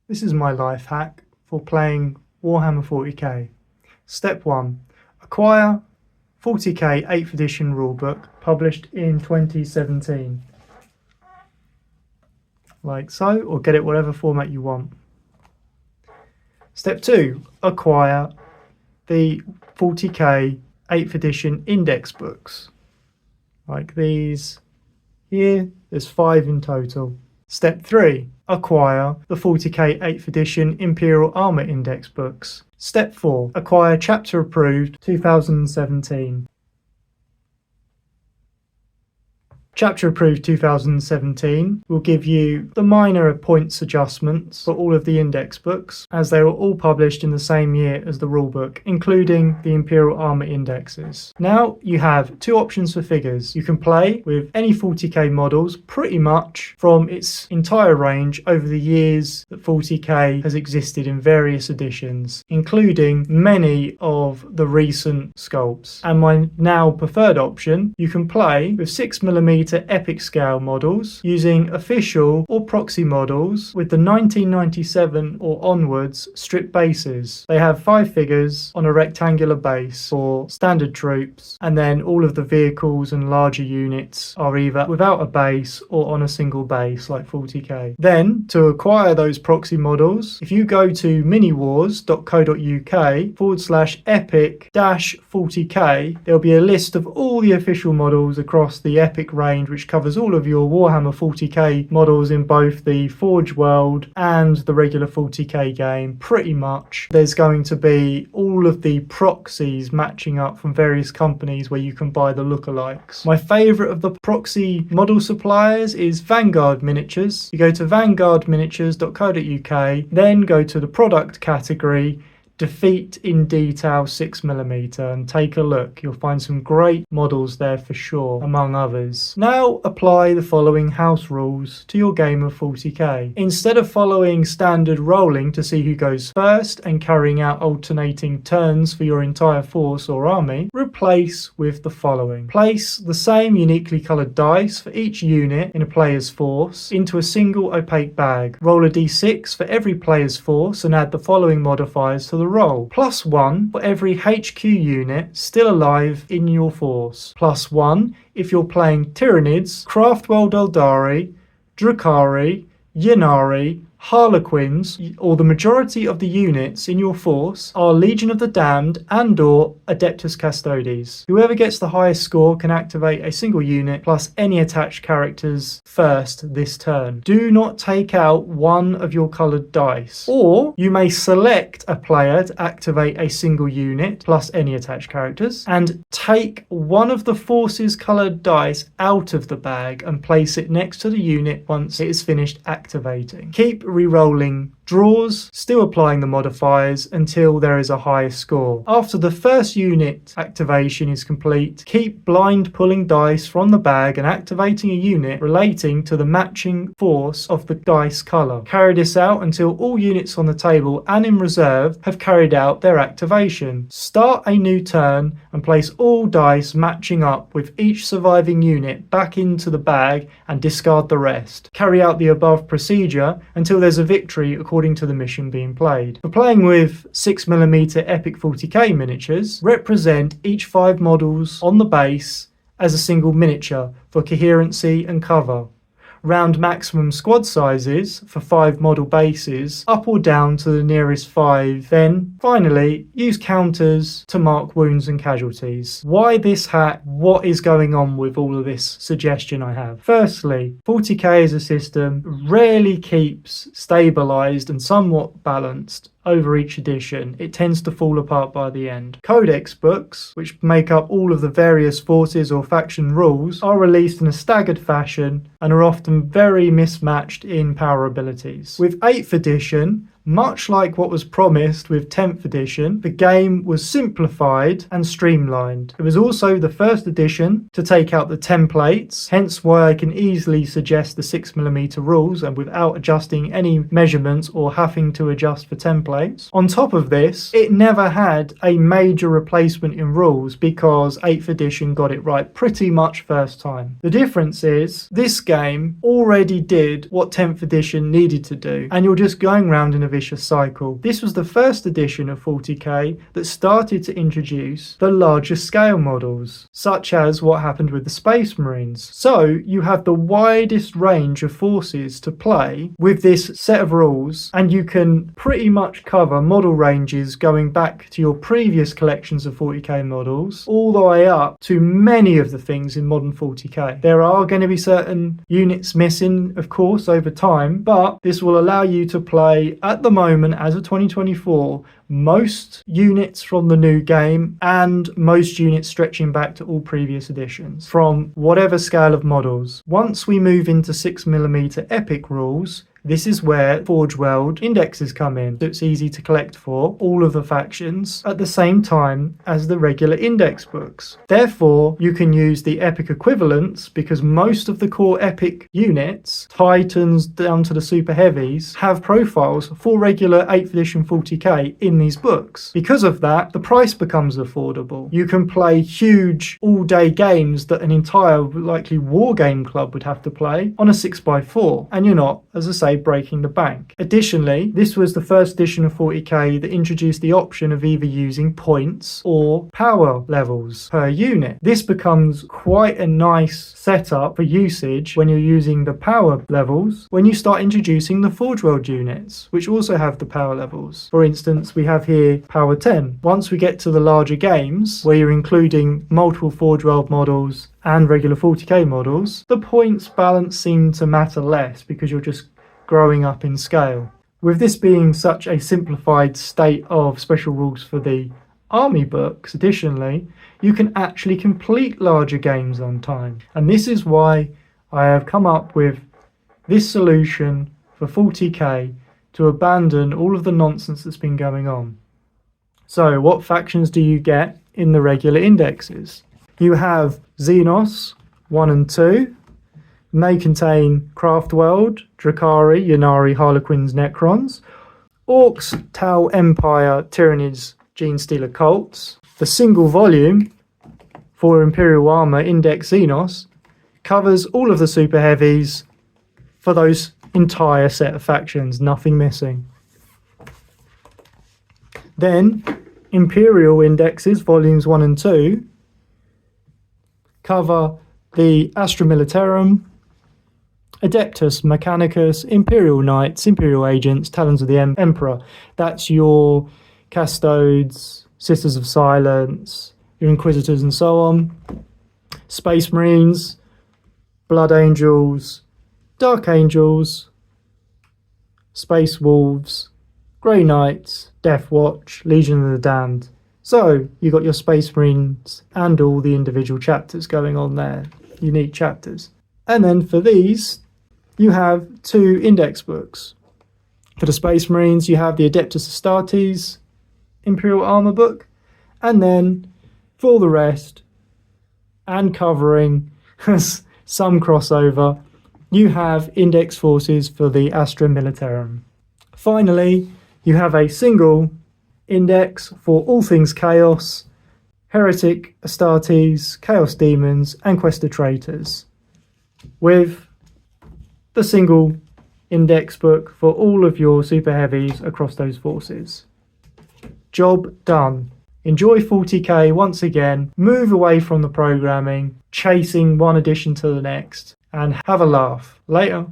This is my life hack for playing Warhammer 40k. Step 1. Acquire 40k 8th edition rulebook published in 2017. Like so, or get it whatever format you want. Step 2. Acquire the 40k 8th edition index books. Like these here, there's 5 in total. Step 3. Acquire the 40k 8th edition Imperial Armour index books. Step 4. Acquire Chapter Approved 2017. Chapter Approved 2017 will give you the minor points adjustments for all of the index books, as they were all published in the same year as the rulebook, including the Imperial Armour indexes. Now you have 2 options for figures. You can play with any 40k models pretty much from its entire range over the years that 40k has existed in various editions, including many of the recent sculpts. And my now preferred option, you can play with 6mm epic scale models using official or proxy models with the 1997 or onwards strip bases. They have 5 figures on a rectangular base for standard troops, and then all of the vehicles and larger units are either without a base or on a single base like 40k. Then to acquire those proxy models, if you go to miniwars.co.uk/epic-40k, there'll be a list of all the official models across the epic range, which covers all of your Warhammer 40k models in both the Forge world and the regular 40k game. Pretty much there's going to be all of the proxies matching up from various companies where you can buy the lookalikes. My favourite of the proxy model suppliers is Vanguard Miniatures. You go to vanguardminiatures.co.uk, then go to the product category, Defeat in Detail 6mm, and take a look. You'll find some great models there for sure, among others. Now apply the following house rules to your game of 40k. Instead of following standard rolling to see who goes first and carrying out alternating turns for your entire force or army, replace with the following. Place the same uniquely coloured dice for each unit in a player's force into a single opaque bag. Roll a d6 for every player's force and add the following modifiers to the roll. +1 for every HQ unit still alive in your force. +1 if you're playing Tyranids, Craftworld Eldari, Drukhari, Ynnari, Harlequins, or the majority of the units in your force are Legion of the Damned and or Adeptus Custodes. Whoever gets the highest score can activate a single unit plus any attached characters first this turn. Do not take out one of your coloured dice, or you may select a player to activate a single unit plus any attached characters and take one of the force's coloured dice out of the bag and place it next to the unit once it is finished activating. Keep re-rolling draws, still applying the modifiers until there is a higher score. After the first unit activation is complete, keep blind pulling dice from the bag and activating a unit relating to the matching force of the dice colour. Carry this out until all units on the table and in reserve have carried out their activation. Start a new turn and place all dice matching up with each surviving unit back into the bag and discard the rest. Carry out the above procedure until there's a victory according to the mission being played. For playing with 6mm epic 40k miniatures, represent each 5 models on the base as a single miniature for coherency and cover. Round maximum squad sizes for 5 model bases up or down to the nearest 5. Then finally use counters to mark wounds and casualties. Why this hack? What is going on with all of this suggestion I have? Firstly, 40k as a system rarely keeps stabilized and somewhat balanced over each edition. It tends to fall apart by the end. Codex books, which make up all of the various forces or faction rules, are released in a staggered fashion and are often very mismatched in power abilities. With 8th edition, Much like what was promised with 10th edition, the game was simplified and streamlined. It was also the first edition to take out the templates, hence why I can easily suggest the 6mm rules and without adjusting any measurements or having to adjust for templates. On top of this, it never had a major replacement in rules because 8th edition got it right pretty much first time. The difference is this game already did what 10th edition needed to do, and you're just going round in a vicious cycle. This was the first edition of 40k that started to introduce the larger scale models, such as what happened with the Space Marines. So you have the widest range of forces to play with this set of rules, and you can pretty much cover model ranges going back to your previous collections of 40k models all the way up to many of the things in modern 40k. There are going to be certain units missing, of course, over time, but this will allow you to play at the moment, as of 2024, most units from the new game and most units stretching back to all previous editions from whatever scale of models. Once we move into 6mm epic rules, this is where Forge World indexes come in. So it's easy to collect for all of the factions at the same time as the regular index books. Therefore, you can use the epic equivalents because most of the core epic units, Titans down to the super heavies, have profiles for regular 8th edition 40k in these books. Because of that, the price becomes affordable. You can play huge all-day games that an entire likely war game club would have to play on a 6x4, and you're not, as I say, breaking the bank. Additionally, this was the first edition of 40k that introduced the option of either using points or power levels per unit. This becomes quite a nice setup for usage when you're using the power levels when you start introducing the Forge World units, which also have the power levels. For instance, we have here power 10. Once we get to the larger games where you're including multiple Forge World models and regular 40k models, the points balance seems to matter less because you're just growing up in scale. With this being such a simplified state of special rules for the army books, additionally, you can actually complete larger games on time. And this is why I have come up with this solution for 40k to abandon all of the nonsense that's been going on. So what factions do you get in the regular indexes? You have Xenos 1 and 2. And they contain Craftworld, Drakari, Yannari, Harlequins, Necrons, Orcs, Tau, Empire, Tyranids, Genestealer Cults. The single volume for Imperial Armour Index Xenos covers all of the super heavies for those entire set of factions, nothing missing. Then Imperial Indexes, volumes 1 and 2, cover the Astra Militarum, Adeptus Mechanicus, Imperial Knights, Imperial Agents, Talons of the Emperor. That's your Custodes, Sisters of Silence, your Inquisitors and so on. Space Marines, Blood Angels, Dark Angels, Space Wolves, Grey Knights, Death Watch, Legion of the Damned. So you got your Space Marines and all the individual chapters going on there, unique chapters. And then for these, you have 2 index books. For the Space Marines, you have the Adeptus Astartes Imperial Armour book, and then for all the rest, and covering some crossover, you have index forces for the Astra Militarum. Finally, you have a single index for all things Chaos, Heretic Astartes, Chaos Demons, and Quest of Traitors, with the single index book for all of your super heavies across those forces. Job done. Enjoy 40k once again, move away from the programming, chasing one edition to the next, and have a laugh. Later.